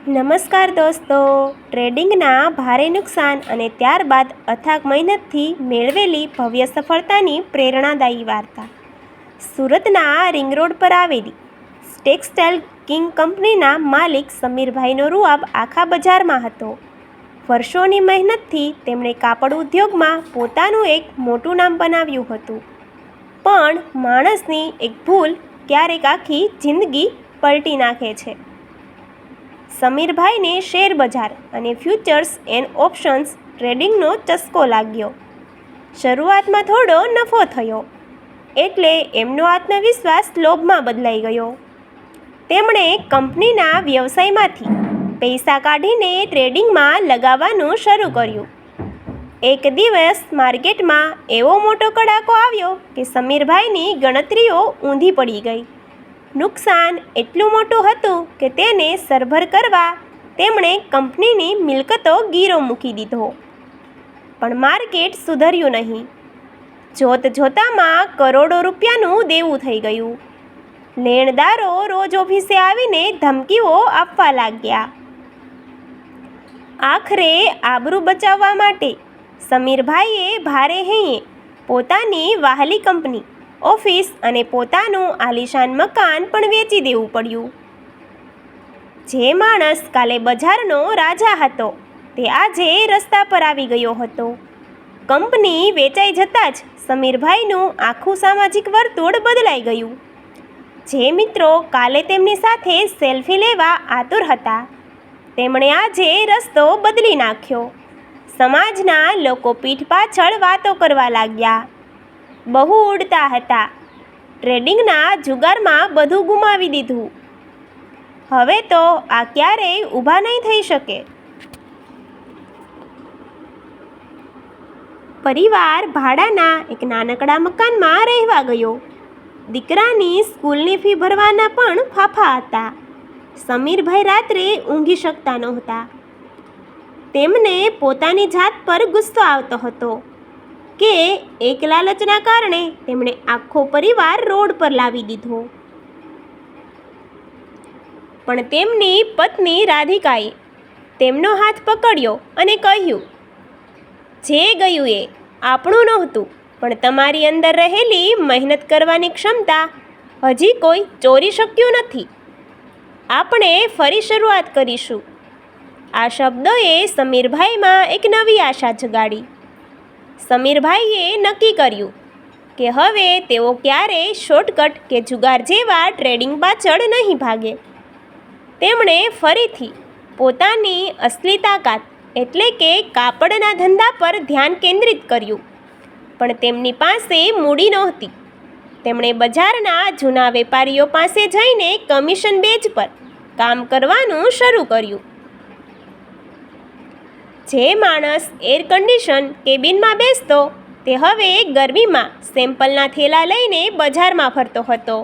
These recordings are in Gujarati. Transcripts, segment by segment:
નમસ્કાર દોસ્તો, ટ્રેડિંગના ભારે નુકસાન અને ત્યારબાદ અથાગ મહેનતથી મેળવેલી ભવ્ય સફળતાની પ્રેરણાદાયી વાર્તા. સુરતના રિંગ રોડ પર આવેલી ટેક્સટાઇલ કિંગ કંપનીના માલિક સમીરભાઈનો રૂઆબ આખા બજારમાં હતો. વર્ષોની મહેનતથી તેમણે કાપડ ઉદ્યોગમાં પોતાનું એક મોટું નામ બનાવ્યું હતું. પણ માણસની એક ભૂલ ક્યારેક આખી જિંદગી પલટી નાખે છે. સમીરભાઈને શેર બજાર અને ફ્યુચર્સ એન્ડ ઓપ્શન્સ ટ્રેડિંગનો ચસ્કો લાગ્યો. શરૂઆતમાં થોડો નફો થયો એટલે એમનો આત્મવિશ્વાસ લોભમાં બદલાઈ ગયો. તેમણે કંપનીના વ્યવસાયમાંથી પૈસા કાઢીને ટ્રેડિંગમાં લગાવવાનું શરૂ કર્યું. એક દિવસ માર્કેટમાં એવો મોટો કડાકો આવ્યો કે સમીરભાઈની ગણતરીઓ ઊંધી પડી ગઈ. નુકસાન એટલું મોટું હતું કે તેને સરભર કરવા તેમણે કંપનીની મિલકતો ગીરો મૂકી દીધો. પણ માર્કેટ સુધર્યું નહીં. જોત જોતામાં કરોડો રૂપિયાનું દેવું થઈ ગયું. લેણદારો રોજ ઓફિસે આવીને ધમકીઓ આપવા લાગ્યા. આખરે આબરૂ બચાવવા માટે સમીરભાઈએ ભારે હૈયે પોતાની વહાલી કંપની, ઓફિસ અને પોતાનું આલીશાન મકાન પણ વેચી દેવું પડ્યું. જે માણસ કાલે બજારનો રાજા હતો તે આજે રસ્તા પર આવી ગયો હતો. કંપની વેચાઈ જતાં જ સમીરભાઈનું આખું સામાજિક વર્તુળ બદલાઈ ગયું. જે મિત્રો કાલે તેમની સાથે સેલ્ફી લેવા આતુર હતા તેમણે આજે રસ્તો બદલી નાખ્યો. સમાજના લોકો પીઠ પાછળ વાતો કરવા લાગ્યા. બહુ ઉડતા હતા. ટ્રેડિંગના જુગારમાં બધું ગુમાવી દીધું. હવે તો આ ક્યારેય ઊભા નહીં થઈ શકે. પરિવાર ભાડાના એક નાનકડા મકાનમાં રહેવા ગયો. દીકરાની સ્કૂલની ફી ભરવાના પણ ફાફા હતા. સમીરભાઈ રાત્રે ઊંઘી શકતા નહોતા. તેમને પોતાની જાત પર ગુસ્સો આવતો હતો કે એક લાલચના કારણે તેમણે આખો પરિવાર રોડ પર લાવી દીધો. પણ તેમની પત્ની રાધિકાએ તેમનો હાથ પકડ્યો અને કહ્યું, જે ગયું એ આપણું નહોતું, પણ તમારી અંદર રહેલી મહેનત કરવાની ક્ષમતા હજી કોઈ ચોરી શક્યું નથી. આપણે ફરી શરૂઆત કરીશું. આ શબ્દોએ સમીરભાઈમાં એક નવી આશા જગાડી. સમીરભાઈએ નક્કી કર્યું કે હવે તેઓ ક્યારેય શોર્ટકટ કે જુગાર જેવા ટ્રેડિંગ પાછળ નહીં ભાગે. તેમણે ફરીથી પોતાની અસલી તાકાત એટલે કે કાપડના ધંધા પર ધ્યાન કેન્દ્રિત કર્યું. પણ તેમની પાસે મૂડી નહોતી. તેમણે બજારના જૂના વેપારીઓ પાસે જઈને કમિશન બેઝ પર કામ કરવાનું શરૂ કર્યું. જે માણસ એર કન્ડિશન કેબિનમાં બેસતો તે હવે ગરમીમાં સેમ્પલના થેલા લઈને બજારમાં ફરતો હતો.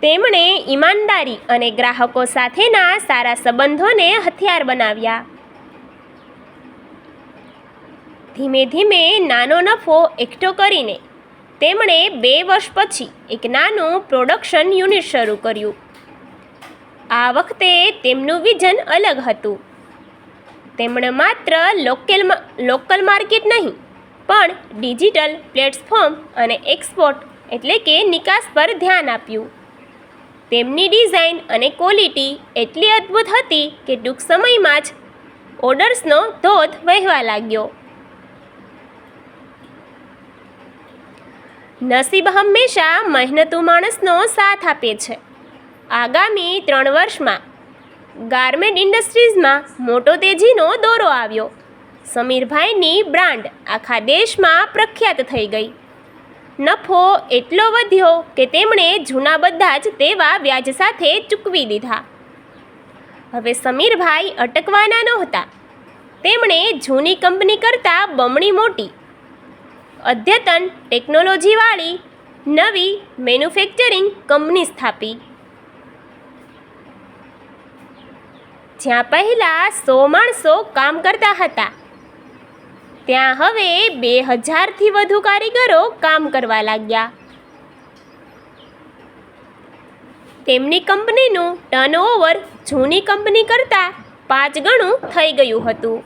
તેમણે ઈમાનદારી અને ગ્રાહકો સાથેના સારા સંબંધોને હથિયાર બનાવ્યા. ધીમે ધીમે નાનો નફો એકઠો કરીને તેમણે 2 વર્ષ પછી એક નાનું પ્રોડક્શન યુનિટ શરૂ કર્યું. આ વખતે તેમનું વિઝન અલગ હતું. તેમણે માત્ર લોકલ માર્કેટ નહીં પણ ડિજિટલ પ્લેટફોર્મ અને એક્સપોર્ટ એટલે કે નિકાસ પર ધ્યાન આપ્યું. તેમની ડિઝાઇન અને ક્વોલિટી એટલી અદ્ભુત હતી કે ટૂંક સમયમાં જ ઓર્ડર્સનો ધોધ વહેવા લાગ્યો. નસીબ હંમેશા મહેનતુ માણસનો સાથ આપે છે. આગામી 3 વર્ષમાં ગાર્મેન્ટ ઇન્ડસ્ટ્રીઝમાં મોટો તેજીનો દોરો આવ્યો. સમીરભાઈની બ્રાન્ડ આખા દેશમાં પ્રખ્યાત થઈ ગઈ. નફો એટલો વધ્યો કે તેમણે જૂના બધા જ દેવા વ્યાજ સાથે ચૂકવી દીધા. હવે સમીરભાઈ અટકવાના નહોતા. તેમણે જૂની કંપની કરતાં બમણી મોટી અદ્યતન ટેકનોલોજીવાળી નવી મેન્યુફેક્ચરિંગ કંપની સ્થાપી. જ્યાં પહેલાં 100 માણસો કામ કરતા હતા ત્યાં હવે 2000થી વધુ કારીગરો કામ કરવા લાગ્યા. તેમની કંપનીનું ટર્નઓવર જૂની કંપની કરતાં 5 ગણું થઈ ગયું હતું.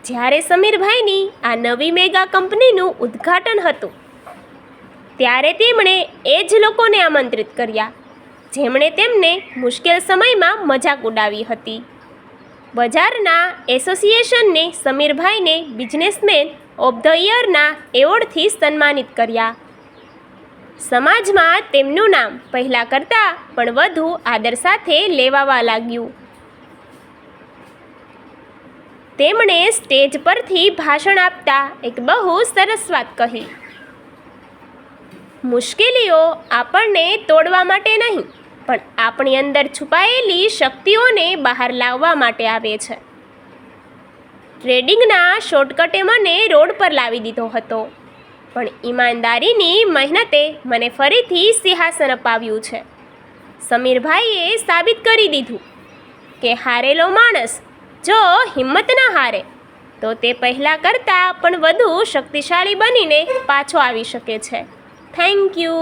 જ્યારે સમીરભાઈની આ નવી મેગા કંપનીનું ઉદ્ઘાટન હતું ત્યારે તેમણે એ જ લોકોને આમંત્રિત કર્યા જેમણે તેમને મુશ્કેલ સમયમાં મજાક ઉડાવી હતી. બજારના એસોસિએશનને સમીરભાઈને બિઝનેસમેન ઓફ ધ યરના એવોર્ડથી સન્માનિત કર્યા. સમાજમાં તેમનું નામ પહેલાં કરતાં પણ વધુ આદર સાથે લેવાવા લાગ્યું. તેમણે સ્ટેજ પરથી ભાષણ આપતા એક બહુ સરસ વાત કહી. મુશ્કેલીઓ આપણને તોડવા માટે નહીં પણ આપણી અંદર છુપાયેલી શક્તિઓને બહાર લાવવા માટે આવે છે. ટ્રેડિંગના શોર્ટકટે મને રોડ પર લાવી દીધો હતો પણ ઈમાનદારીની મહેનતે મને ફરીથી સિંહાસન અપાવ્યું છે. સમીરભાઈએ સાબિત કરી દીધું કે હારેલો માણસ જો હિંમત ન હારે તો તે પહેલાં કરતાં પણ વધુ શક્તિશાળી બનીને પાછો આવી શકે છે. Thank you.